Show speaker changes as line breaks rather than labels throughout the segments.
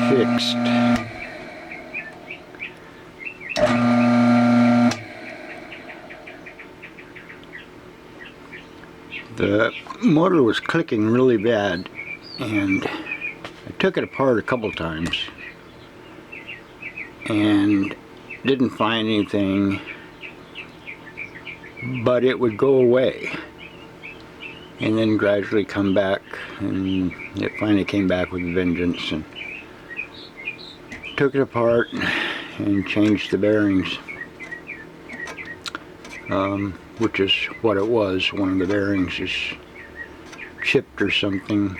fixed. The motor was clicking really bad, and I took it apart a couple times and didn't find anything, but it would go away and then gradually come back, and it finally came back with a vengeance. And took it apart and changed the bearings, which is what it was. One of the bearings is chipped or something.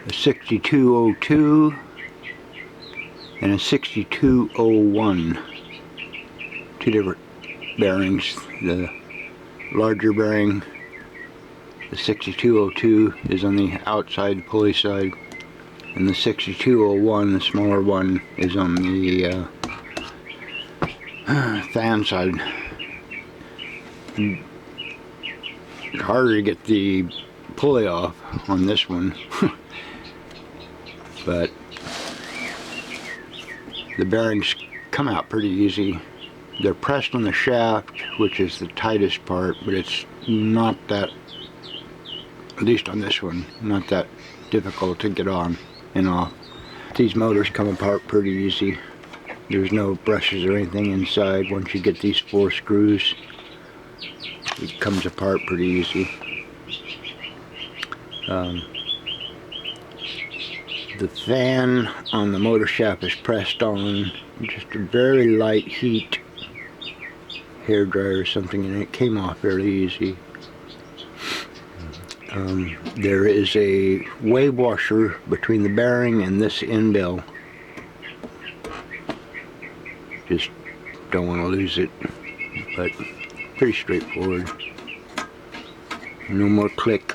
A 6202 and a 6201, two different bearings. The larger bearing, the 6202, is on the outside pulley side, and the 6201, the smaller one, is on the fan side. It's harder to get the pulley off on this one, but the bearings come out pretty easy. They're pressed on the shaft, which is the tightest part, but it's not that, at least on this one, not that difficult to get on and off. These motors come apart pretty easy. There's no brushes or anything inside. Once you get these 4 screws, it comes apart pretty easy. The fan on the motor shaft is pressed on, just a very light heat, hair dryer or something, and it came off fairly easy. There is a wave washer between the bearing and this end bell. Just don't want to lose it, but pretty straightforward. No more click.